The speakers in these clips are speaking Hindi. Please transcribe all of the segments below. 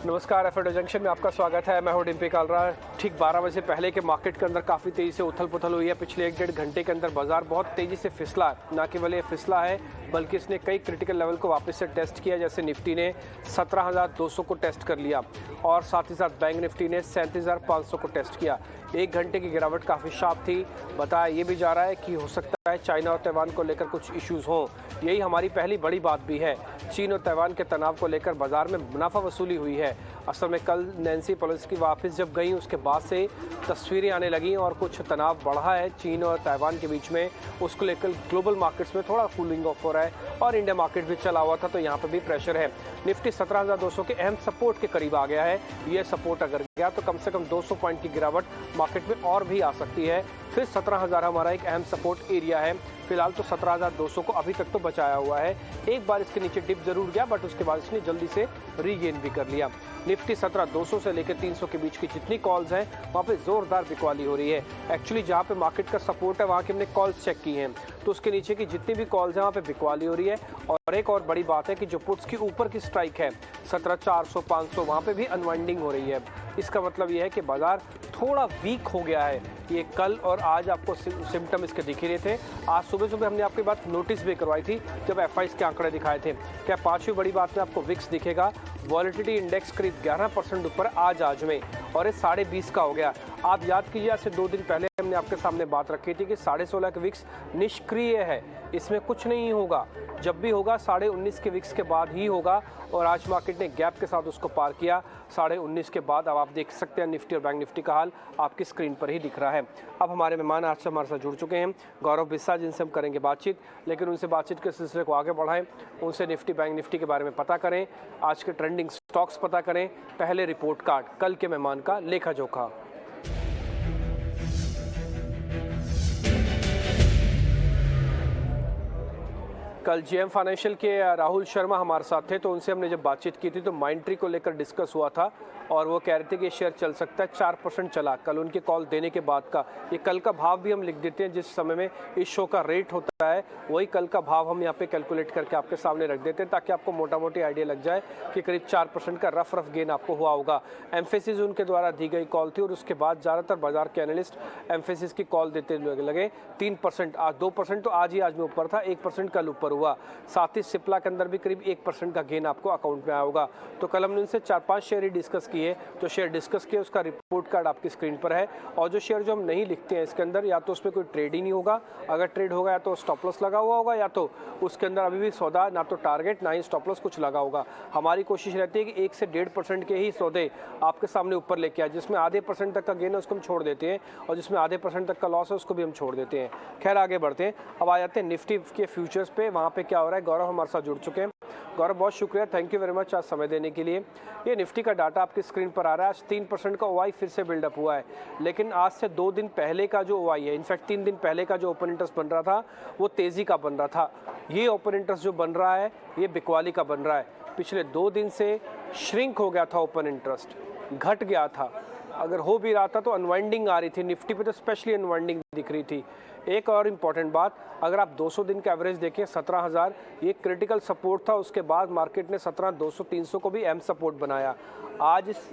नमस्कार, एफएडो जंक्शन में आपका स्वागत है। मैं हूं डिम्पी कालरा। ठीक 12 बजे से पहले के मार्केट के अंदर काफ़ी तेज़ी से उथल पुथल हुई है। पिछले 1-1.5 घंटे के अंदर बाजार बहुत तेज़ी से फिसला है। ना केवल ये फिसला है बल्कि इसने कई क्रिटिकल लेवल को वापस से टेस्ट किया। जैसे निफ्टी ने 17,200 को टेस्ट कर लिया और साथ ही साथ बैंक निफ्टी ने 37,500 को टेस्ट किया। 1 घंटे की गिरावट काफ़ी शार्प थी। बताया ये भी जा रहा है कि हो सकता है चाइना और ताइवान को लेकर कुछ इश्यूज़ हों। यही हमारी पहली बड़ी बात भी है। चीन और ताइवान के तनाव को लेकर बाजार में मुनाफा वसूली हुई है। असल में कल नैन्सी पेलोसी वापस जब गई उसके बाद से तस्वीरें आने लगी और कुछ तनाव बढ़ा है चीन और ताइवान के बीच में। उसको लेकर ग्लोबल मार्केट्स में थोड़ा कूलिंग ऑफ हो रहा है और इंडिया मार्केट भी चला हुआ था, तो यहाँ पर भी प्रेशर है। निफ्टी 17,200 के अहम सपोर्ट के करीब आ गया है। ये सपोर्ट अगर गया तो कम से कम 200 पॉइंट की गिरावट मार्केट में और भी आ सकती है। फिर 17,000 हमारा एक अहम सपोर्ट एरिया है। फिलहाल तो 17,200 को अभी तक तो बचाया हुआ है। एक बार इसके नीचे डिप जरूर गया बट उसके बाद इसने जल्दी से रीगेन भी कर लिया। निफ्टी 17,200 से लेकर 300 के बीच की जितनी कॉल्स हैं वहाँ पे जोरदार बिकवाली हो रही है। एक्चुअली जहाँ पे मार्केट का सपोर्ट है वहाँ की हमने कॉल्स चेक की हैं, तो उसके नीचे की जितनी भी कॉल्स हैं वहाँ पे बिकवाली हो रही है। और एक और बड़ी बात है कि जो पुट्स की ऊपर की स्ट्राइक है 17,400 500 वहाँ पे भी अनवाइंडिंग हो रही है। इसका मतलब ये है कि बाजार थोड़ा वीक हो गया है। ये कल और आज आपको सिम्टम इसके दिख ही रहे थे। आज सुबह सुबह हमने आपकी बात नोटिस भी करवाई थी जब एफआईज के आंकड़े दिखाए थे। क्या पांचवी बड़ी बात में आपको विक्स दिखेगा। वॉलेटिलिटी इंडेक्स करीब 11% ऊपर आज में और ये 20.5 का हो गया। आप याद कीजिए आज से 2 दिन पहले हमने आपके सामने बात रखी थी कि 16.5 के विक्स निष्क्रिय है, इसमें कुछ नहीं होगा। जब भी होगा 19.5 के विक्स के बाद ही होगा और आज मार्केट ने गैप के साथ उसको पार किया 19.5 के बाद। अब आप देख सकते हैं निफ्टी और बैंक निफ्टी का हाल आपकी स्क्रीन पर ही दिख रहा है। अब हमारे मेहमान आज से हमारे साथ जुड़ चुके हैं, गौरव बिस्सा, जिनसे हम करेंगे बातचीत। लेकिन उनसे बातचीत के सिलसिले को आगे बढ़ाएं, उनसे निफ्टी बैंक निफ्टी के बारे में पता करें, आज के ट्रेंडिंग स्टॉक्स पता करें। पहले रिपोर्ट कार्ड, कल के मेहमान का लेखा जोखा। कल जीएम फाइनेंशियल के राहुल शर्मा हमारे साथ थे, तो उनसे हमने जब बातचीत की थी तो माइंट्री को लेकर डिस्कस हुआ था और वो कह रहे थे कि शेयर चल सकता है। 4% चला कल उनके कॉल देने के बाद का। ये कल का भाव भी हम लिख देते हैं, जिस समय में इस शो का रेट होता है वही कल का भाव हम यहाँ पे कैलकुलेट करके आपके सामने रख देते हैं, ताकि आपको मोटा मोटी आइडिया लग जाए कि करीब 4% का रफ गेन आपको हुआ होगा। एम्फेसिस उनके द्वारा दी गई कॉल थी और उसके बाद ज़्यादातर बाजार के एनालिस्ट एम्फेसिस की कॉल देते लगे। 3% आज 2% तो आज में ऊपर था, 1% कल ऊपर हुआ। साथ ही सिप्ला के अंदर भी करीब 1% का गेन आपको अकाउंट में आया होगा। तो कल हमने उनसे 4-5 शेयर ही डिस्कस किए, तो शेयर डिस्कस किए उसका रिपोर्ट कार्ड आपकी स्क्रीन पर है। और जो शेयर जो हम नहीं लिखते हैं इसके अंदर, या तो उसमें कोई ट्रेड ही नहीं होगा, अगर ट्रेड होगा या तो स्टॉप लॉस लगा हुआ होगा, या तो उसके अंदर अभी भी सौदा ना तो टारगेट ना ही स्टॉप लॉस कुछ लगा होगा। हमारी कोशिश रहती है कि 1 से 1.5% के ही सौदे आपके सामने ऊपर लेके आए। जिसमें आधे % तक का गेन है उसको हम छोड़ देते हैं और जिसमें आधे % तक का लॉस है उसको भी हम छोड़ देते हैं। खैर आगे बढ़ते हैं। अब आ जाते हैं निफ्टी के फ्यूचर्स पे, वहाँ पे क्या हो रहा है। गौरव हमारे साथ जुड़ चुके हैं। गौरव बहुत शुक्रिया, थैंक यू वेरी मच आज समय देने के लिए। ये निफ्टी का डाटा आपकी स्क्रीन पर आ रहा है। आज 3% का ओआई फिर से बिल्डअप हुआ है, लेकिन आज से 2 दिन पहले का जो ओआई है, इनफैक्ट 3 दिन पहले का जो ओपन इंटरेस्ट बन रहा था वो तेज़ी का बन रहा था। ये ओपन इंटरेस्ट जो बन रहा है ये बिकवाली का बन रहा है। पिछले 2 दिन से श्रिंक हो गया था ओपन इंटरेस्ट, घट गया था। अगर हो भी रहा था तो अनवाइंडिंग आ रही थी, निफ्टी पे तो स्पेशली अनवाइंडिंग दिख रही थी। एक और इम्पॉर्टेंट बात, अगर आप 200 दिन का एवरेज देखें 17,000 ये क्रिटिकल सपोर्ट था। उसके बाद मार्केट ने 17,200 300 को भी अहम सपोर्ट बनाया। आज इस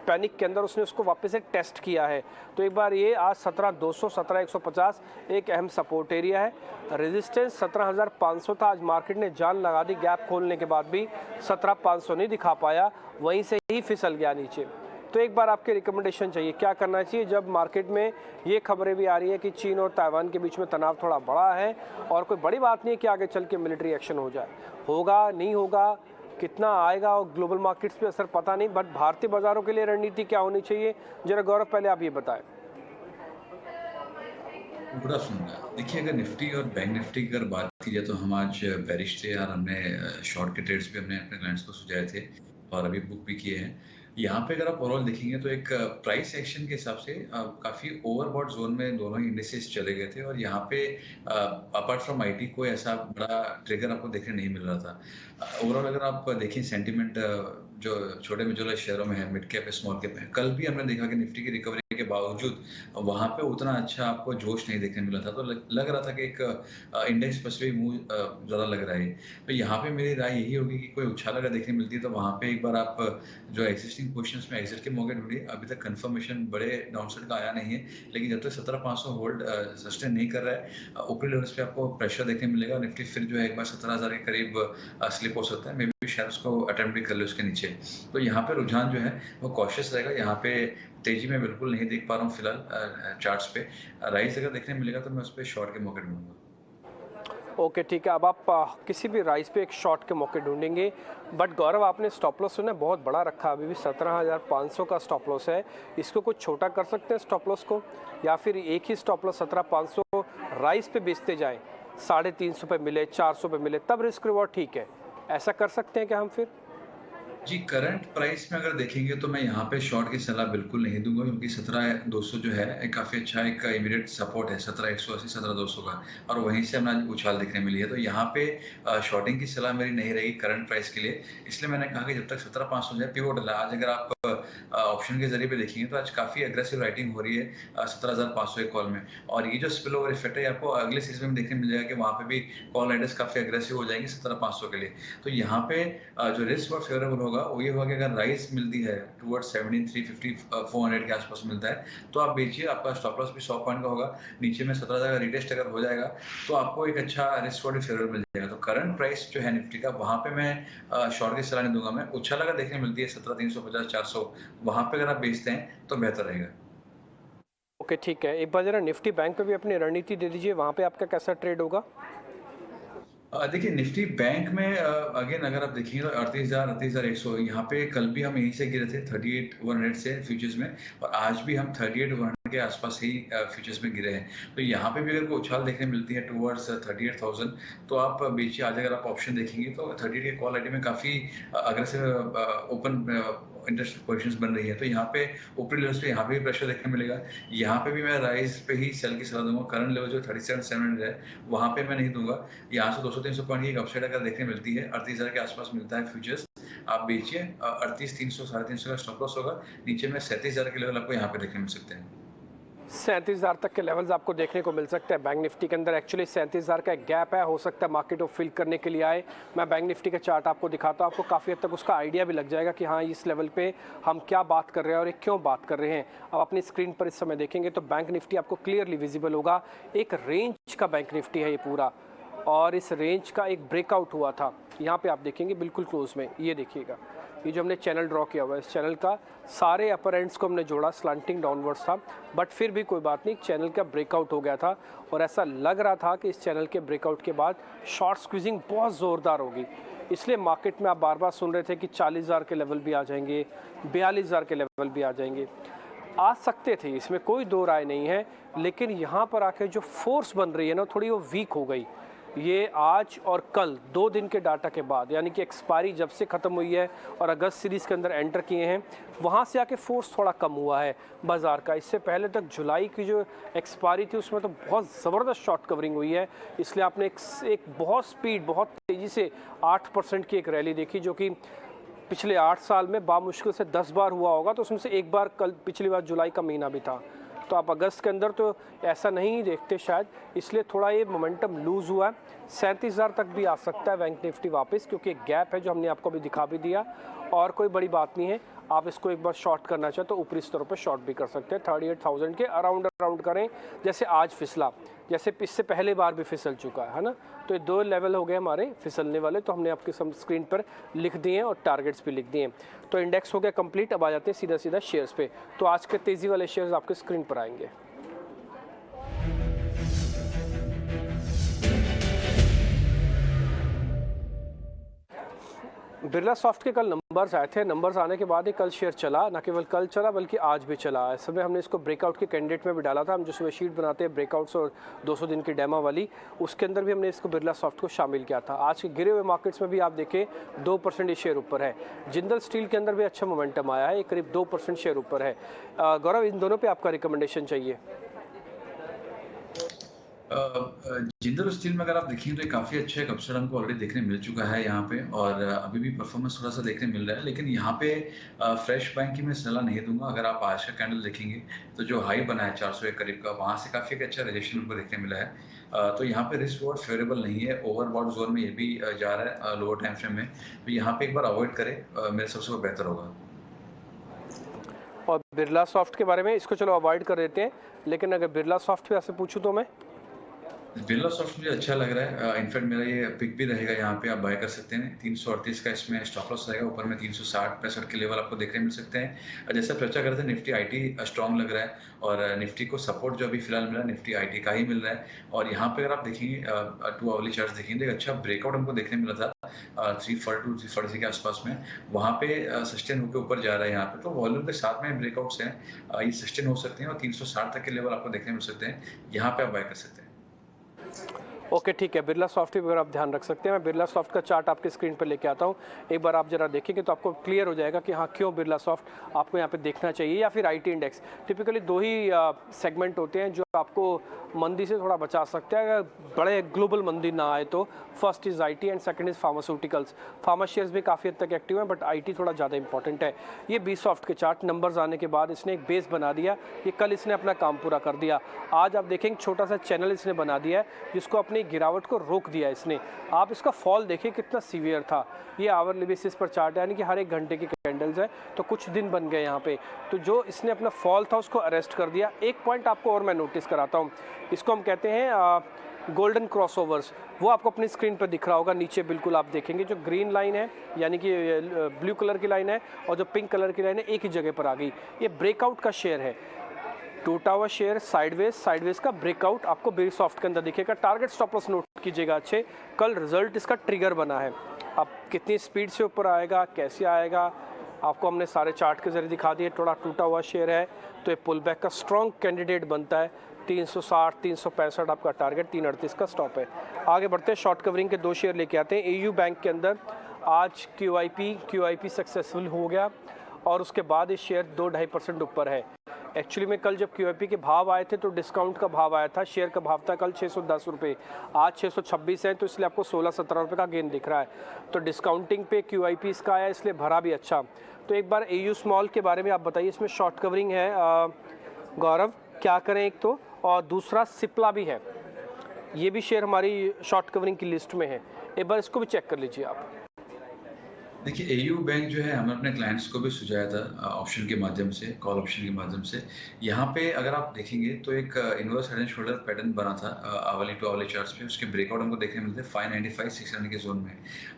पैनिक के अंदर उसने उसको वापस से टेस्ट किया है। तो एक बार ये आज 17,200 17,150 एक अहम सपोर्ट एरिया है। रेजिस्टेंस 17,500 था। आज मार्केट ने जान लगा दी, गैप खोलने के बाद भी 17,500 नहीं दिखा पाया, वहीं से ही फिसल गया नीचे। तो एक बार आपके रिकमेंडेशन चाहिए, क्या करना चाहिए जब मार्केट में ये खबरें भी आ रही है कि चीन और ताइवान के बीच में तनाव थोड़ा बड़ा है और कोई बड़ी बात नहीं है कि आगे चल के मिलिट्री एक्शन हो जाए। होगा नहीं होगा, कितना आएगा और ग्लोबल मार्केट्स पे असर पता नहीं, बट भारतीय बाजारों के लिए रणनीति क्या होनी चाहिए, जरा गौरव पहले आप ये बताएं। Good afternoon. देखिए, अगर निफ्टी और बैंक निफ्टी की अगर बात की जाए तो हम आज बेरिश थे और हमने शॉर्ट के ट्रेड्स भी हमने अपने क्लाइंट्स को सुझाए थे और अभी बुक भी किए हैं। यहाँ पे अगर आप ओवरऑल देखेंगे तो एक प्राइस एक्शन के हिसाब से काफ़ी ओवरबॉट जोन में दोनों इंडिसेस चले गए थे और यहाँ पे अपार्ट फ्रॉम आईटी कोई ऐसा बड़ा ट्रिगर आपको देखने नहीं मिल रहा था। ओवरऑल अगर आप देखें सेंटिमेंट जो छोटे मिडल शेयरों में है, मिड कैप है, स्मॉल कैप है, कल भी हमने देखा कि निफ्टी की रिकवरी के बावजूद वहाँ पे उतना अच्छा आपको जोश नहीं देखने मिला था। तो लग रहा था कि एक इंडेक्स स्पेसिफिक मूव ज़्यादा लग रहा है। तो यहाँ पे मेरी राय यही होगी कि कोई उछाल अगर देखने मिलती है तो वहाँ पे एक बार आप जो एक्जिस्टिंग पोजीशंस में एग्जिट के मौके ढूंढिए। अभी तक कंफर्मेशन बड़े डाउनसाइड का आया नहीं है, लेकिन जब तक 17,500 होल्ड सस्टेन नहीं कर रहा है, ऊपरी लेवल्स पे आपको प्रेशर देखने मिलेगा। निफ्टी फिर जो है एक बार 17,000 के करीब स्लिप हो सकता है, मे बी शायद उसको अटेम्प्ट भी कर ले उसके नीचे। तो यहाँ पे रुझान जो है वो कॉशियस रहेगा। यहाँ पे तेजी में बिल्कुल नहीं देख पा रहा हूँ फिलहाल चार्ट्स पे। राइस अगर देखने मिलेगा तो मैं उस पर शॉर्ट के मौके ढूंढूंगा। ओके ठीक है, अब आप किसी भी राइस पे एक शॉर्ट के मौके ढूंढेंगे। बट गौरव, आपने स्टॉप लॉस सुना बहुत बड़ा रखा, अभी भी 17,500 का स्टॉप लॉस है। इसको कुछ छोटा कर सकते हैं स्टॉप लॉस को, या फिर एक ही स्टॉप लॉस 17,500 राइस पे बेचते जाएं, 350 पे मिले, 400 पे मिले, तब रिस्क रिवॉर्ड ठीक है, ऐसा कर सकते हैं क्या हम फिर? जी, करंट प्राइस में अगर देखेंगे तो मैं यहाँ पे शॉर्ट की सलाह बिल्कुल नहीं दूंगा, क्योंकि 17,200 जो है एक काफ़ी अच्छा एक इमीडिएट सपोर्ट है, 17,180 17,200 का, और वहीं से हमें आज उछाल देखने मिली है। तो यहाँ पे शॉर्टिंग की सलाह मेरी नहीं रहेगी करंट प्राइस के लिए। इसलिए मैंने कहा कि जब तक 17,500 जाए पिवोटल है। आज अगर आप ऑप्शन के जरिए पे देखेंगे तो आज काफ़ी अग्रेसिव राइटिंग हो रही है 17,500 एक कॉल में, और ये जो स्पिल ओवर इफेक्ट है आपको अगले सीजन में देखने मिल जाएगा कि वहाँ पे भी कॉल राइडर्स काफ़ी अग्रेसिव हो जाएंगे 17,500 के लिए। तो यहाँ पे जो रिस्क और फेवरेबल होगा वो ये होगा कि अगर राइस मिलती है टुवर्ड्स 17,350 400 के आसपास मिलता है तो आप बेचिए। आपका स्टॉप लॉस भी 100 पॉइंट का होगा। नीचे में 17,000 का रिटेस्ट अगर हो जाएगा तो आपको एक अच्छा रिस्क और फेवरेबल मिल जाएगा। तो करंट प्राइस जो है निफ्टी का, वहाँ पे मैं शॉर्ट की सलाह नहीं दूंगा। मैं उछाल अगर देखने मिलती है 17,350 400, वहाँ पे अगर आप बेचते हैं तो बेहतर रहेगा। ओके ठीक है, एक बार जरा निफ्टी बैंक पे भी अपनी रणनीति दे दीजिए, वहाँ पे आपका कैसा ट्रेड होगा? देखिए निफ्टी बैंक में अगेन अगर आप देखिए तो 38,000 38,100 यहाँ पे कल भी हम यहीं से गिरे थे 38,100 से फ्यूचर्स में, और आज भी हम 38,100 के आसपास ही फ्यूचर्स में गिरे हैं। तो यहाँ पे भी अगर कोई उछाल देखने मिलती है टुवर्ड्स 38,000 तो आप बेचिए। आज अगर आप ऑप्शन देखेंगे तो 38 के कॉल आईडी में काफ़ी अग्रेसिव ओपन इंटरेस्ट पोजीशंस बन रही है। तो यहाँ पे ऊपरी लेवल्स पे यहाँ पे भी प्रेशर देखने मिलेगा। यहाँ पे भी मैं राइस पे ही सेल की सलाह दूंगा। करंट लेवल जो 37,700 है वहाँ पे मैं नहीं दूंगा। यहाँ से 200-300 पॉइंट की एक अपसाइड अगर देखने मिलती है, 38,000 के आसपास मिलता है फ्यूचर्स, आप बेचिए। 38,300 350 का स्टॉप लॉस होगा। नीचे में 37,000 के लेवल आपको यहाँ पे देखने मिल सकते हैं। 37,000 तक के लेवल्स आपको देखने को मिल सकते हैं बैंक निफ्टी के अंदर। एक्चुअली 37,000 का एक गैप है, हो सकता है मार्केट को फिल करने के लिए आए। मैं बैंक निफ्टी का चार्ट आपको दिखाता हूँ, आपको काफ़ी हद तक उसका आइडिया भी लग जाएगा कि हाँ इस लेवल पे हम क्या बात कर रहे हैं और ये क्यों बात कर रहे हैं। अब अपनी स्क्रीन पर इस समय देखेंगे तो बैंक निफ्टी आपको क्लियरली विजिबल होगा। एक रेंज का बैंक निफ्टी है ये पूरा, और इस रेंज का एक ब्रेकआउट हुआ था। यहाँ पे आप देखेंगे बिल्कुल क्लोज में, ये देखिएगा, ये जो हमने चैनल ड्रॉ किया हुआ है, इस चैनल का सारे अपर एंड्स को हमने जोड़ा, स्लांटिंग डाउनवर्ड्स था, बट फिर भी कोई बात नहीं, चैनल का ब्रेकआउट हो गया था। और ऐसा लग रहा था कि इस चैनल के ब्रेकआउट के बाद शॉर्ट स्क्वीजिंग बहुत ज़ोरदार होगी। इसलिए मार्केट में आप बार बार सुन रहे थे कि 40,000 के लेवल भी आ जाएंगे, 42,000 के लेवल भी आ जाएंगे। आ सकते थे, इसमें कोई दो राय नहीं है, लेकिन यहाँ पर आके जो फोर्स बन रही है ना, थोड़ी वो वीक हो गई। ये आज और कल 2 दिन के डाटा के बाद, यानी कि एक्सपायरी जब से ख़त्म हुई है और अगस्त सीरीज़ के अंदर एंटर किए हैं, वहाँ से आके फोर्स थोड़ा कम हुआ है बाज़ार का। इससे पहले तक जुलाई की जो एक्सपायरी थी उसमें तो बहुत ज़बरदस्त शॉर्ट कवरिंग हुई है। इसलिए आपने एक बहुत स्पीड, बहुत तेज़ी से 8% की एक रैली देखी, जो कि पिछले 8 साल में बामुश्किल से 10 बार हुआ होगा। तो उसमें से एक बार कल पिछली बार जुलाई का महीना भी था। तो आप अगस्त के अंदर तो ऐसा नहीं देखते शायद, इसलिए थोड़ा ये मोमेंटम लूज़ हुआ है। 37,000 तक भी आ सकता है बैंक निफ्टी वापस, क्योंकि एक गैप है जो हमने आपको अभी दिखा भी दिया, और कोई बड़ी बात नहीं है। आप इसको एक बार शॉर्ट करना चाहे तो ऊपरी स्तरों पर शॉर्ट भी कर सकते हैं। 38,000 के अराउंड करें, जैसे आज फिसला, जैसे इससे पहले बार भी फिसल चुका है ना। तो ये 2 लेवल हो गए हमारे फिसलने वाले, तो हमने आपके स्क्रीन पर लिख दिए हैं और टारगेट्स भी लिख दिए हैं। तो इंडेक्स हो गया कंप्लीट। अब आ जाते हैं सीधा शेयर्स पे। तो आज के तेज़ी वाले शेयर्स आपके स्क्रीन पर आएंगे। बिरला सॉफ्ट के कल नंबर्स आए थे, नंबर्स आने के बाद ही कल शेयर चला, न केवल कल चला बल्कि आज भी चला। इस समय हमने इसको ब्रेकआउट के कैंडिडेट में भी डाला था। हम जो सुबह शीट बनाते हैं ब्रेकआउट्स और 200 दिन की डेमा वाली, उसके अंदर भी हमने इसको बिरला सॉफ्ट को शामिल किया था। आज के गिरे हुए मार्केट्स में भी आप देखें 2% ये शेयर ऊपर है। जिंदल स्टील के अंदर भी अच्छा मोमेंटम आया है, करीब 2% शेयर ऊपर है। गौरव, इन दोनों पर आपका रिकमेंडेशन चाहिए? जिंदल स्टील में अगर आप देखें तो ये काफ़ी अच्छा एक अपसाइड हमको ऑलरेडी देखने मिल चुका है यहाँ पे, और अभी भी परफॉर्मेंस थोड़ा सा देखने मिल रहा है, लेकिन यहाँ पे फ्रेश बाइंग की मैं सलाह नहीं दूंगा। अगर आप आज का कैंडल देखेंगे तो जो हाई बना है 400 के करीब का, वहां से काफ़ी एक अच्छा रिजेक्शन हमको देखने मिला है। तो यहाँ पे रिस्क रिवॉर्ड फेवरेबल नहीं है, ओवरबॉट जोन में ये भी जा रहा है लोअर टाइम फ्रेम में, तो यहाँ पे एक बार अवॉइड करें, मेरे सबसे वो बेहतर होगा। और बिरला सॉफ्ट के बारे में, इसको चलो अवॉइड कर देते हैं, लेकिन अगर बिरला सॉफ्ट पे आपसे पूछूं तो मैं बिरला सॉफ्ट मुझे अच्छा लग रहा है। इनफैक्ट मेरा ये पिक भी रहेगा, यहाँ पे आप बाय कर सकते हैं। 338 का इसमें स्टॉप लॉस रहेगा, ऊपर में 360-65 के लेवल आपको देखने मिल सकते हैं। जैसा चर्चा करते हैं, निफ्टी आईटी स्ट्रांग लग रहा है, और निफ्टी को सपोर्ट जो अभी फिलहाल मिला है निफ्टी आईटी का ही मिल रहा है। और यहाँ पे अगर आप देखेंगे 2 आवली चार्ट देखेंगे, एक अच्छा ब्रेकआउट हमको देखने मिला था 342 343 के आसपास में, वहाँ पे सस्टेन होकर ऊपर जा रहा है यहाँ पे। तो वॉल्यूम के साथ में ब्रेकआउट्स हैं, ये सस्टेन हो सकते हैं, और 360 तक के लेवल आपको देखने मिल सकते हैं, यहाँ पे आप बाय कर सकते हैं। ओके ठीक है। बिरला सॉफ्ट भी अगर आप ध्यान रख सकते हैं, मैं बिरला सॉफ्ट का चार्ट आपके स्क्रीन पर लेके आता हूँ, एक बार आप जरा देखेंगे तो आपको क्लियर हो जाएगा कि हाँ क्यों बिरला सॉफ्ट आपको यहाँ पे देखना चाहिए, या फिर IT index. Typically 2 he segment होते हैं जो आपको मंदी से थोड़ा बचा सकते हैं अगर बड़े ग्लोबल मंदी ना आए तो। First is IT and second is pharmaceuticals. Pharma shares भी काफ़ी हद तक एक्टिव हैं, बट आईटी थोड़ा ज़्यादा इंपॉर्टेंट है। ये बी सॉफ्ट के चार्ट नंबर्स आने के बाद इसने एक बेस बना दिया, ये कल इसने अपना काम पूरा कर दिया। आज आप देखेंगे छोटा सा चैनल इसने बना दिया है, जिसको अपनी गिरावट को रोक दिया इसने। आप इसका फॉल देखिए कितना सीवियर था। ये आवरली बेसिस पर चार्ट है, यानी कि हर एक घंटे की कैंडल्स है, तो कुछ दिन बन गए यहाँ पे। तो जो इसने अपना फॉल था उसको अरेस्ट कर दिया। एक पॉइंट आपको और मैं नोटिस कराता हूँ, इसको हम कहते हैं गोल्डन क्रॉसओवर्स। वो आपको अपनी स्क्रीन पर दिख रहा होगा, नीचे बिल्कुल आप देखेंगे जो ग्रीन लाइन है, यानी कि ब्लू कलर की लाइन है, और जो पिंक कलर की लाइन है एक ही जगह पर आ गई। ये ब्रेकआउट का शेयर है, टूटा हुआ शेयर साइडवेज का ब्रेकआउट आपको बी सॉफ्ट के अंदर दिखेगा। टारगेट स्टॉप लॉस नोट कीजिएगा अच्छे, कल रिजल्ट इसका ट्रिगर बना है। अब कितनी स्पीड से ऊपर आएगा, कैसे आएगा, आपको हमने सारे चार्ट के जरिए दिखा दिए। थोड़ा टूटा हुआ शेयर है तो ये पुल बैक का स्ट्रॉन्ग कैंडिडेट बनता है। 360 365 आपका टारगेट, 338 का स्टॉप है। आगे बढ़ते हैं, शॉर्ट कवरिंग के 2 शेयर लेके आते हैं। एयू बैंक के अंदर आज क्यूआईपी सक्सेसफुल हो गया, और उसके बाद ये शेयर 2-2.5% ऊपर है। एक्चुअली में कल जब क्यूआईपी के भाव आए थे तो डिस्काउंट का भाव आया था, शेयर का भाव था कल 610 रुपये, आज 626 है, तो इसलिए आपको 16-17 रुपये का गेन दिख रहा है। तो डिस्काउंटिंग पे क्यूआईपी इसका आया, इसलिए भरा भी अच्छा। तो एक बार एयू स्मॉल के बारे में आप बताइए, इसमें शॉर्ट कवरिंग है गौरव, क्या करें एक तो, और दूसरा सिप्ला भी है, ये भी शेयर हमारी शॉर्ट कवरिंग की लिस्ट में है, एक बार इसको भी चेक कर लीजिए आप। देखिए, एयू बैंक जो है हमने अपने क्लाइंट्स को भी सुझाया था ऑप्शन के माध्यम से, कॉल ऑप्शन के माध्यम से। यहाँ पे अगर आप देखेंगे तो एक inverse head and shoulder pattern बना था आवली टू आवली चार्ट्स पे, उसके ब्रेकआउट हमको देखने मिलते हैं 595 600 के जोन में।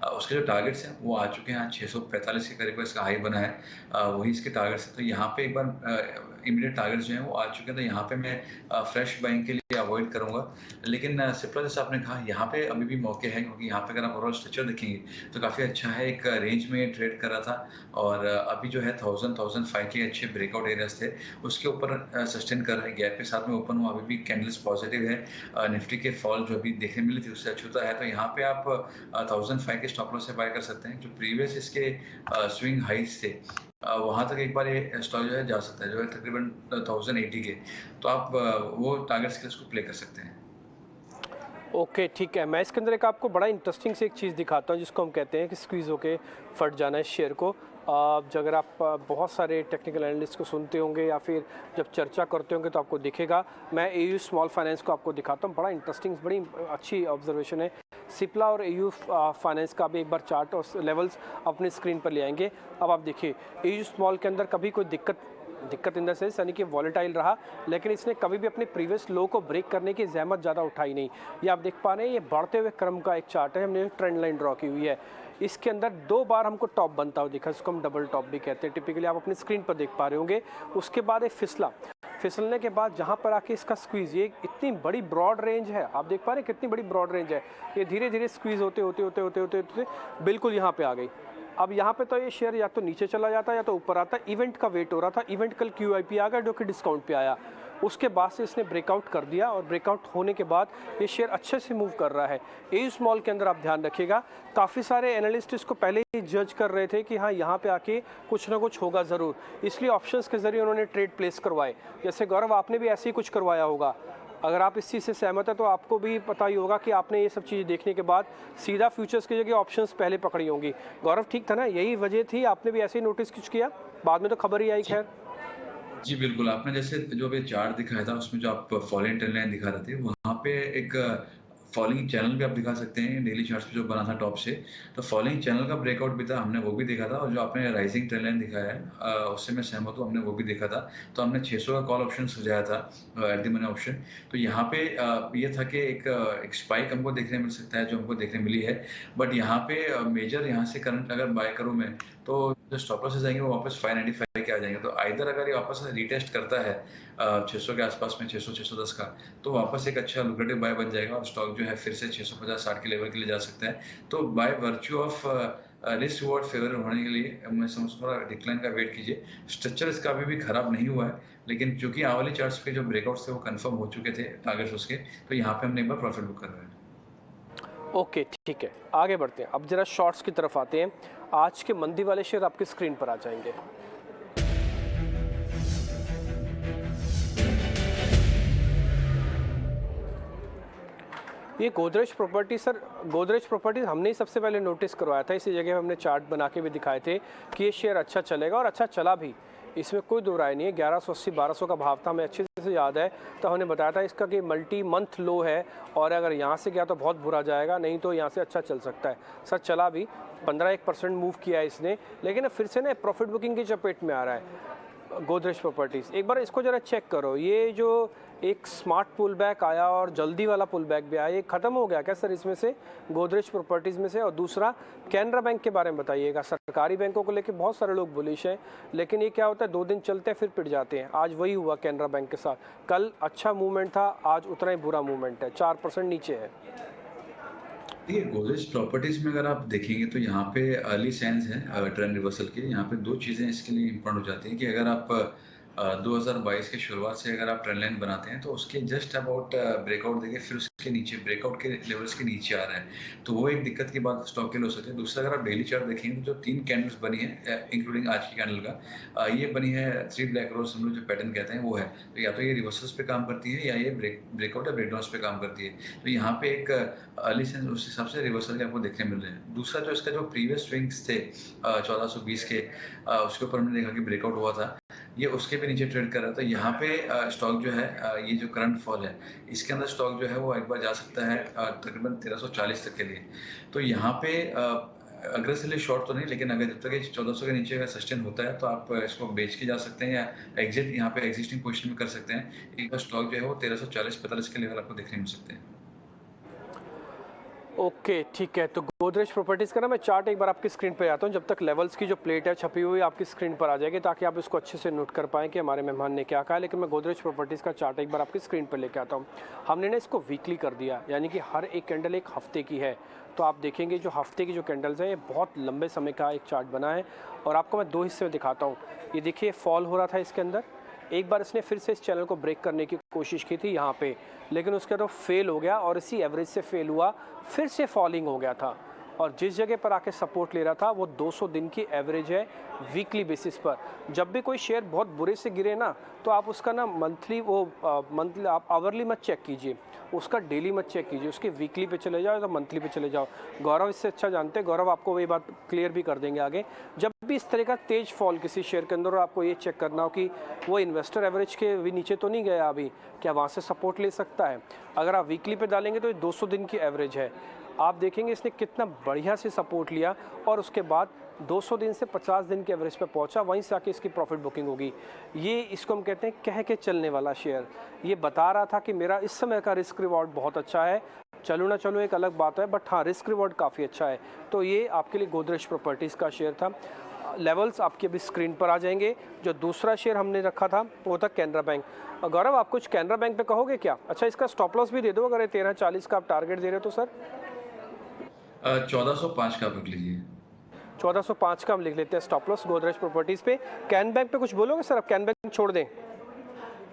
उसके जो टारगेट्स हैं वो आ चुके हैं, 645 के करीब इसका हाई बना है, वही इसके टारगेट्स हैं। तो यहाँ पे एक बार इमीडिएट टारगेट्स जो हैं वो आ चुके हैं, तो यहाँ पे मैं फ्रेश बाइंग के लिए अवॉइड करूंगा। लेकिन सिप्ला जैसा आपने कहा, यहाँ पे अभी भी मौके हैं, क्योंकि यहाँ पे अगर आप ओवरऑल स्ट्रक्चर देखेंगे तो काफ़ी अच्छा है। एक रेंज में ट्रेड कर रहा था, और अभी जो है 1000-1005 के अच्छे ब्रेकआउट एरियाज थे, उसके ऊपर सस्टेन कर रहा है। गैप के साथ में ओपन हुआ, अभी भी कैंडल्स पॉजिटिव है। निफ्टी के फॉल जो अभी देखने मिली थी उससे अछूता है, तो यहाँ पे आप 1005 के स्टॉप लॉस से बाय कर सकते हैं। जो प्रीवियस इसके स्विंग हाइस थे वहाँ तक एक बार ये स्टॉक जो है जा सकता है, जो है तकरीबन 1080 के, तो आप वो टारगेट्स के लिए इसको प्ले कर सकते हैं। ओके ठीक है। मैं इसके अंदर एक आपको बड़ा इंटरेस्टिंग से एक चीज़ दिखाता हूँ, जिसको हम कहते हैं कि स्क्वीज़ होके फट जाना है शेयर को। जब अगर आप बहुत सारे टेक्निकल एनालिस्ट को सुनते होंगे या फिर जब चर्चा करते होंगे तो आपको दिखेगा। मैं एयू स्मॉल फाइनेंस को आपको दिखाता हूँ, बड़ा इंटरेस्टिंग, बड़ी अच्छी ऑब्जर्वेशन है। सिप्ला और एयू फाइनेंस का भी एक बार चार्ट और लेवल्स अपनी स्क्रीन पर ले आएंगे। अब आप देखिए, एयू स्मॉल के अंदर कभी कोई दिक्कत इन द सेंस, यानी कि वॉलेटाइल रहा, लेकिन इसने कभी भी अपने प्रीवियस लो को ब्रेक करने की जहमत ज़्यादा उठाई नहीं। ये आप देख पा रहे हैं, ये बढ़ते हुए क्रम का एक चार्ट है, हमने ट्रेंड लाइन ड्रॉ की हुई है। इसके अंदर 2 बार हमको टॉप बनता हुआ दिखा, इसको हम डबल टॉप भी कहते हैं, टिपिकली आप अपनी स्क्रीन पर देख पा रहे होंगे। उसके बाद एक फिसलने के बाद जहाँ पर आके इसका स्क्वीज़, ये इतनी बड़ी ब्रॉड रेंज है, आप देख पा रहे हैं कितनी बड़ी ब्रॉड रेंज है। ये धीरे धीरे स्क्वीज़ होते बिल्कुल यहाँ पे आ गई। अब यहाँ पे तो ये शेयर या तो नीचे चला जाता है या तो ऊपर आता है। इवेंट का वेट हो रहा था, इवेंट कल क्यूआईपी आ गया जो कि डिस्काउंट पे आया, उसके बाद से इसने ब्रेकआउट कर दिया, और ब्रेकआउट होने के बाद ये शेयर अच्छे से मूव कर रहा है। एयू स्मॉल के अंदर आप ध्यान रखिएगा, काफ़ी सारे एनालिस्ट इसको पहले ही जज कर रहे थे कि हाँ यहाँ पे आके कुछ ना कुछ होगा ज़रूर, इसलिए ऑप्शंस के जरिए उन्होंने ट्रेड प्लेस करवाए। जैसे गौरव, आपने भी ऐसे ही कुछ करवाया होगा, अगर आप इस चीज़ से सहमत है तो आपको भी पता ही होगा कि आपने ये सब चीज़ें देखने के बाद सीधा फ्यूचर्स की जगह ऑप्शंस पहले पकड़ी होंगी। गौरव, ठीक था ना? यही वजह थी, आपने भी ऐसे ही नोटिस कुछ किया? बाद में तो खबर ही आई जी, खैर। जी, बिल्कुल, आपने जैसे जो अभी चार्ट दिखाया था, उसमें जो आप फॉलिंग ट्रेंड लाइन दिखा रहे थे, वहाँ पे एक फॉलिंग चैनल भी आप दिखा सकते हैं, डेली चार्ट्स पे जो बना था टॉप से। तो फॉलिंग चैनल का ब्रेकआउट भी था, हमने वो भी देखा था, और जो आपने राइजिंग ट्रेंड लाइन दिखाया है उससे मैं सहमत हूँ, हमने वो भी देखा था। तो हमने 600 का कॉल ऑप्शन सजाया था, एट द मनी ऑप्शन। तो यहाँ पे ये था कि एक स्पाइक हमको देखने मिल सकता है, जो हमको देखने मिली है। बट यहाँ पे मेजर यहाँ से करंट अगर बाय करूँ मैं, तो जो स्टॉप लॉसेस आएंगे वो वापस 595 के आ जाएंगे। तो आइदर अगर ये वापस रिटेस्ट करता है 600 के आसपास में, 600 610 का, तो वापस एक अच्छा लुक्रेटिव बाय बन जाएगा और स्टॉक जो है फिर से 650-60 के लेवल के लिए जा सकता है। तो by virtue of risk reward favour होने के लिए मैं समझूंगा डिक्लाइन का वेट कीजिए। स्ट्रक्चर इसका अभी भी खराब नहीं हुआ है, लेकिन चूंकि आवली चार्ट्स पे जो ब्रेकआउट्स थे वो कंफर्म हो चुके थे टारगेट्स उसके, तो यहाँ पे हमने एक बार प्रॉफिट बुक कर रहे हैं। ओके, ठीक है, आगे बढ़ते हैं। अब जरा शॉर्ट्स की तरफ आते हैं। आज के मंदी वाले शेयर आपकी स्क्रीन पर आ जाएंगे। ये Godrej property sir, Godrej properties हमने ही सबसे पहले नोटिस करवाया था। इसी जगह हमने चार्ट बना के भी दिखाए थे कि ये शेयर अच्छा चलेगा, और अच्छा चला भी, इसमें कोई दो राय नहीं है। 1180 1200 का भाव था, हमें अच्छे से याद है। तो हमने बताया था इसका कि मल्टी मंथ लो है, और अगर यहाँ से गया तो बहुत बुरा जाएगा, नहीं तो यहाँ से अच्छा चल सकता है। सर चला भी, 15-1% मूव किया है इसने, लेकिन फिर से ना प्रॉफिट बुकिंग की चपेट में आ रहा है गोदरेज प्रॉपर्टीज़। एक बार इसको ज़रा चेक करो, ये जो एक स्मार्ट पुल बैक आया और जल्दी वाला पुल बैक भी आया, ये ख़त्म हो गया क्या सर इसमें से, गोदरेज प्रॉपर्टीज़ में से? और दूसरा, कैनरा बैंक के बारे में बताइएगा। सरकारी बैंकों को लेकर बहुत सारे लोग बुलिश हैं, लेकिन ये क्या होता है, 2 दिन चलते हैं फिर पिट जाते हैं। आज वही हुआ कैनरा बैंक के साथ। कल अच्छा मूवमेंट था, आज उतना ही बुरा मूवमेंट है, 4% नीचे है। देखिए, गोदरेज प्रॉपर्टीज में अगर आप देखेंगे तो यहाँ पे अर्ली साइंस हैं ट्रेंड रिवर्सल के। यहाँ पे दो चीज़ें इसके लिए इम्पोर्टेंट हो जाती हैं कि अगर आप 2022 के शुरुआत से अगर आप ट्रेंड लाइन बनाते हैं तो उसके जस्ट अबाउट ब्रेकआउट देके फिर उसके नीचे ब्रेकआउट के लेवल्स के नीचे आ रहा है, तो वो एक दिक्कत की बात स्टॉक के लिए हो सकती है। दूसरा, अगर आप डेली चार्ट देखेंगे तो जो 3 कैंडल्स बनी है इंक्लूडिंग आज की कैंडल का, ये बनी है 3 ब्लैक रोज, हम लोग जो पैटर्न कहते हैं वो है। तो या तो ये रिवर्सल्स पे काम करती है, या ये ब्रेकआउट या ब्रेकडाउन पे काम करती है। तो यहाँ पे एक अर्ली सेंस उस हिसाब से रिवर्सल के आपको देखने मिल रहे हैं। दूसरा, जो इसका जो प्रीवियस स्विंग्स थे 1420 के, उसके ऊपर हमने देखा कि ब्रेकआउट हुआ था, ये उसके भी नीचे ट्रेड कर रहा था। यहाँ पे स्टॉक जो है ये जो करंट फॉल है, इसके अंदर स्टॉक जो है वो एक बार जा सकता है तकरीबन 1340 तक के लिए। तो यहाँ पे अग्रेसिवली शॉर्ट तो नहीं, लेकिन अगर जब तक ये 1400 के नीचे अगर सस्टेन होता है तो आप इसको बेच के जा सकते हैं, या एग्जिट यहाँ पे एग्जिस्टिंग पोजीशन में कर सकते हैं। एक बार स्टॉक जो है वो 1340-45 के लेवल आपको देखने मिल सकते हैं। ओके, ठीक है। तो गोदरेज प्रॉपर्टीज़ का ना मैं चार्ट एक बार आपकी स्क्रीन पर आता हूँ, जब तक लेवल्स की जो प्लेट है छपी हुई आपकी स्क्रीन पर आ जाएगी, ताकि आप इसको अच्छे से नोट कर पाएँ कि हमारे मेहमान ने क्या कहा है। लेकिन मैं गोदरेज प्रॉपर्टीज़ का चार्ट एक बार आपकी स्क्रीन पर लेके आता हूँ। हमने ना इसको वीकली कर दिया, यानी कि हर एक कैंडल एक हफ्ते की है। तो आप देखेंगे जो हफ्ते की जो कैंडल्स हैं, ये बहुत लंबे समय का एक चार्ट बना है, और आपको मैं 2 हिस्से में दिखाता हूँ। ये देखिए, फॉल हो रहा था इसके अंदर, एक बार इसने फिर से इस चैनल को ब्रेक करने की कोशिश की थी यहाँ पे, लेकिन उसके बाद फेल हो गया, और इसी एवरेज से फेल हुआ, फिर से फॉलिंग हो गया था। और जिस जगह पर आके सपोर्ट ले रहा था वो 200 दिन की एवरेज है वीकली बेसिस पर। जब भी कोई शेयर बहुत बुरे से गिरे ना, तो आप उसका ना मंथली मंथली आप आवरली मत चेक कीजिए, उसका डेली मत चेक कीजिए, उसके वीकली पे चले जाओ या तो मंथली पे चले जाओ। गौरव इससे अच्छा जानते हैं, गौरव आपको वही बात क्लियर भी कर देंगे आगे। जब भी इस तरह का तेज फॉल किसी शेयर के अंदर, और आपको ये चेक करना हो कि वो इन्वेस्टर एवरेज के भी नीचे तो नहीं गया अभी, क्या वहाँ से सपोर्ट ले सकता है। अगर आप वीकली पे डालेंगे तो ये 200 दिन की एवरेज है। आप देखेंगे इसने कितना बढ़िया से सपोर्ट लिया, और उसके बाद 200 दिन से 50 दिन के एवरेज पे पहुंचा, वहीं से आके इसकी प्रॉफिट बुकिंग होगी। ये इसको हम कहते हैं कह के चलने वाला शेयर। ये बता रहा था कि मेरा इस समय का रिस्क रिवॉर्ड बहुत अच्छा है, चलो ना चलो एक अलग बात है, बट हाँ रिस्क रिवॉर्ड काफ़ी अच्छा है। तो ये आपके लिए गोदरेज प्रॉपर्टीज़ का शेयर था। लेवल्स आपके अभी स्क्रीन पर आ जाएंगे। जो दूसरा शेयर हमने रखा था वो था कैनरा बैंक। गौरव, आप कुछ कैनरा बैंक पे कहोगे क्या? अच्छा, इसका स्टॉप लॉस भी दे दो, अगर 1340 का आप टारगेट दे रहे हो तो सर। 1405 का आप रख लीजिए। 1405 का हम लिख लेते हैं स्टॉप लॉस गोदरेज प्रॉपर्टीज़ पे। कैन बैंक पे कुछ बोलोगे सर? अब कैन बैंक छोड़ दें?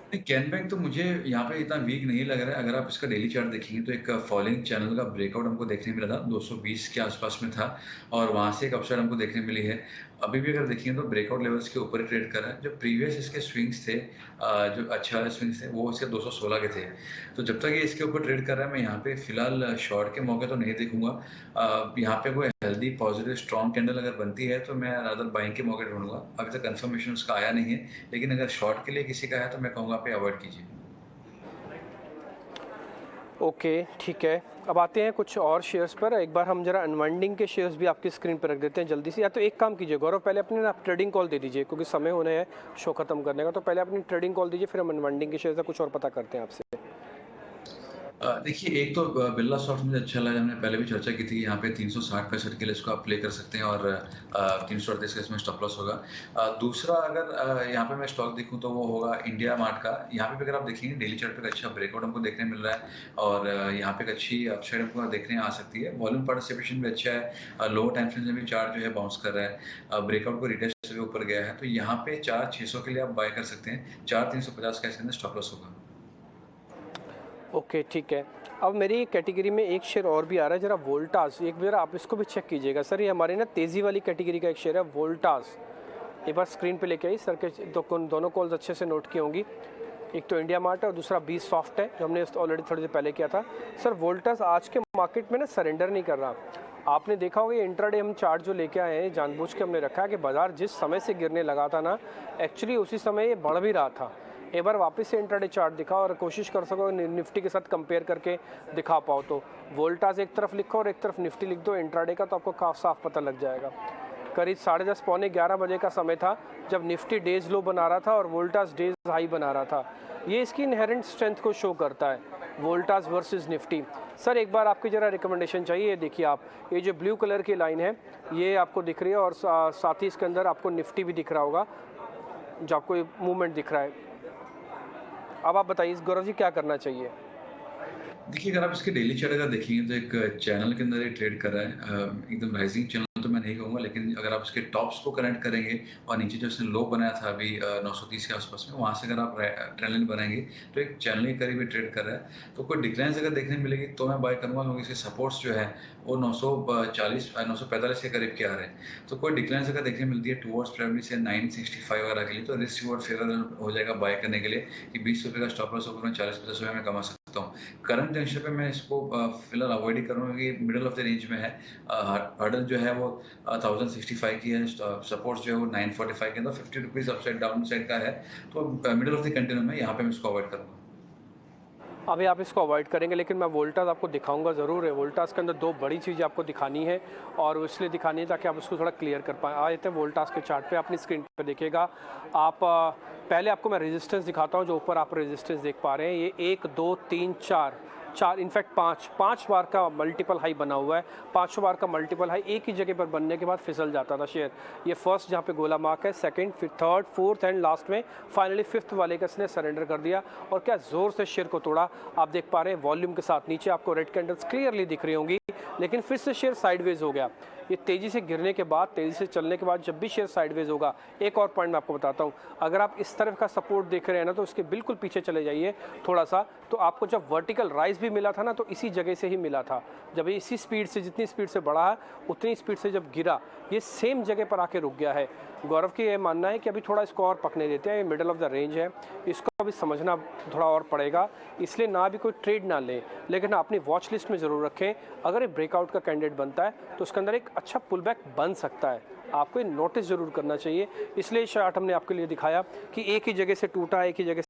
नहीं, कैन बैंक तो मुझे यहाँ पे इतना वीक नहीं लग रहा है। अगर आप इसका डेली चार्ट देखेंगे तो एक फॉलिंग चैनल का ब्रेकआउट हमको देखने मिला था, 220 के आसपास में था और वहाँ से एक अपसाइड हमको देखने मिली है। अभी भी अगर देखेंगे तो ब्रेकआउट लेवल्स के ऊपर ही ट्रेड कर रहा है। जो प्रीवियस इसके स्विंग्स थे, जो अच्छा वाले स्विंग्स थे, वो इसके 216 के थे। तो जब तक ये इसके ऊपर ट्रेड कर रहा है, मैं यहाँ पे फिलहाल शॉर्ट के मौके तो नहीं देखूंगा। यहाँ पे कोई हेल्दी पॉजिटिव स्ट्रॉन्ग कैंडल अगर बनती है तो मैं रादर बाइंग के मौके ढूंढूंगा। अभी तक कंफर्मेशन उसका आया नहीं है, लेकिन अगर शॉर्ट के लिए किसी का है तो मैं कहूँगा आप अवॉइड कीजिए। ओके, ठीक है। अब आते हैं कुछ और शेयर्स पर। एक बार हम जरा अनवाइंडिंग के शेयर्स भी आपकी स्क्रीन पर रख देते हैं जल्दी से। या तो एक काम कीजिए गौरव, पहले अपने ना आप ट्रेडिंग कॉल दे दीजिए क्योंकि समय होने है शो खत्म करने का। तो पहले अपनी ट्रेडिंग कॉल दीजिए, फिर हम अनवाइंडिंग के शेयर्स का कुछ और पता करते हैं आपसे। देखिए, एक तो बिरला सॉफ्ट मुझे अच्छा लगा, हमने पहले भी चर्चा की थी। यहाँ पे 360-65 के लिए इसको आप प्ले कर सकते हैं और 338 का इसमें स्टॉप लॉस होगा। दूसरा, अगर यहाँ पे मैं स्टॉक देखूँ तो वो होगा इंडिया मार्ट का। यहाँ पे भी अगर आप देखेंगे डेली चार्ट पे एक अच्छा ब्रेकआउट हमको देखने मिल रहा है और यहाँ पे एक अच्छी अपसाइड हमको देखने आ सकती है। वॉल्यूम पार्टिसिपेशन भी अच्छा है। लोअर टाइम फ्रेम में भी चार्ट जो है बाउंस कर रहा है, ब्रेकआउट को रिटेस्ट से ऊपर गया है। तो यहाँ पे 4600 के लिए आप बाय कर सकते हैं। 4350 का इसके अंदर स्टॉप लॉस होगा। ओके, ठीक है। अब मेरी कैटेगरी में एक शेयर और भी आ रहा है, जरा वोल्टास। एक बार आप इसको भी चेक कीजिएगा सर। ये हमारी ना तेज़ी वाली कैटेगरी का एक शेयर है वोल्टास। एक बार स्क्रीन पे लेके आई सर के दोनों कॉल्स अच्छे से नोट की होंगी। एक तो इंडिया मार्ट है और दूसरा बी सॉफ्ट है, जो हमने ऑलरेडी थोड़ी देर पहले किया था। सर वोल्टास आज के मार्केट में ना सरेंडर नहीं कर रहा। आपने देखा होगा ये इंट्राडे हम चार्ट जो लेके आए हैं, जानबूझ के हमने रखा है कि बाजार जिस समय से गिरने लगा था ना, एक्चुअली उसी समय ये बढ़ भी रहा था। एक बार वापस से इंट्राडे चार्ट दिखा और कोशिश कर सको निफ्टी के साथ कंपेयर करके दिखा पाओ तो। वोल्टास एक तरफ लिखो और एक तरफ निफ्टी लिख दो इंट्राडे का, तो आपको काफ़ी साफ पता लग जाएगा। करीब 10:30 पौने 11 बजे का समय था जब निफ्टी डेज लो बना रहा था और वोल्टास डेज हाई बना रहा था। ये इसकी इनहेरेंट स्ट्रेंथ को शो करता है, वोल्टास वर्सेस निफ्टी। सर एक बार आपकी ज़रा रिकमेंडेशन चाहिए। ये देखिए आप, ये जो ब्लू कलर की लाइन है ये आपको दिख रही है और साथ ही इसके अंदर आपको निफ्टी भी दिख रहा होगा, जो आपको मूवमेंट दिख रहा है। अब आप बताइए इस गौरव जी क्या करना चाहिए? देखिए, अगर आप इसके डेली चार्ट अगर देखेंगे तो एक चैनल के अंदर ये ट्रेड कर रहा है। एकदम राइजिंग चैनल तो मैं नहीं कहूँगा, लेकिन अगर आप इसके टॉप्स को कनेक्ट करेंगे और नीचे जो इसने लो बनाया था अभी 930 के आसपास में, वहाँ से अगर आप ट्रेंड लाइन बनाएंगे तो एक चैनल के करीब ये ट्रेड कर रहा है। तो कोई डिक्लाइंस अगर देखने मिलेगी तो मैं बाय करूँगा, क्योंकि इसके सपोर्ट्स जो है वो 945 के करीब के आ रहे हैं। तो कोई डिक्लाइंस अगर देखने मिलती है टुवर्ड्स प्रोबेबली से 965 वगैरह के लिए, तो रिस्क रिवॉर्ड फेवरेबल हो जाएगा बाय करने के लिए कि 20 रुपये का स्टॉप लॉस होकर मैं 40-50 रुपये में कमा सकता हूँ। करंट जंक्शन पे मैं इसको फिलहाल अवॉइड ही करूँगा कि मिडिल ऑफ द रेंज में है। हर्डल जो है वो 1065 की है, सपोर्ट्स जो है वो 945 के अंदर 50 रुपीज़ अपसाइड डाउन साइड का है। तो मिडिल ऑफ द कंटिन्यूम में यहाँ पे मैं इसको अवॉइड करूँगा। अभी आप इसको अवॉइड करेंगे, लेकिन मैं वोल्टास आपको दिखाऊंगा ज़रूर है। वोल्टास के अंदर दो बड़ी चीज़ें आपको दिखानी है और इसलिए दिखानी है ताकि आप उसको थोड़ा क्लियर कर पाएँ। आ जाते हैं वोल्टास के चार्ट पे, अपनी स्क्रीन पे देखिएगा आप। पहले आपको मैं रेजिस्टेंस दिखाता हूँ, जो ऊपर आप रेजिस्टेंस देख पा रहे हैं। ये 1 2 3 4 इनफैक्ट 5 बार का मल्टीपल हाई बना हुआ है। 5 बार का मल्टीपल हाई एक ही जगह पर बनने के बाद फिसल जाता था शेयर। ये फर्स्ट जहाँ पे गोला मार्क है, सेकंड, फिर थर्ड, फोर्थ एंड लास्ट में फाइनली फिफ्थ वाले का इसने सरेंडर कर दिया और क्या ज़ोर से शेयर को तोड़ा। आप देख पा रहे हैं वॉल्यूम के साथ नीचे आपको रेड कैंडल्स क्लियरली दिख रही होंगी, लेकिन फिर से शेयर साइडवेज हो गया। ये तेज़ी से गिरने के बाद, तेज़ी से चलने के बाद जब भी शेयर साइडवेज होगा, एक और पॉइंट मैं आपको बताता हूँ, अगर आप इस तरफ का सपोर्ट देख रहे हैं ना तो उसके बिल्कुल पीछे चले जाइए थोड़ा सा। तो आपको जब वर्टिकल राइज भी मिला था ना, तो इसी जगह से ही मिला था। जब ये इसी स्पीड से, जितनी स्पीड से बढ़ा है उतनी स्पीड से जब गिरा, ये सेम जगह पर आके रुक गया है। गौरव की ये मानना है कि अभी थोड़ा इसको और पकने देते हैं, ये मिडल ऑफ द रेंज है, इसको अभी समझना थोड़ा और पड़ेगा। इसलिए ना भी कोई ट्रेड ना लें, लेकिन अपनी वॉच लिस्ट में ज़रूर रखें। अगर ये ब्रेकआउट का कैंडिडेट बनता है तो उसके अंदर एक अच्छा पुल बैक बन सकता है, आपको ये नोटिस ज़रूर करना चाहिए। इसलिए चार्ट हमने आपके लिए दिखाया कि एक ही जगह से टूटा, एक ही जगह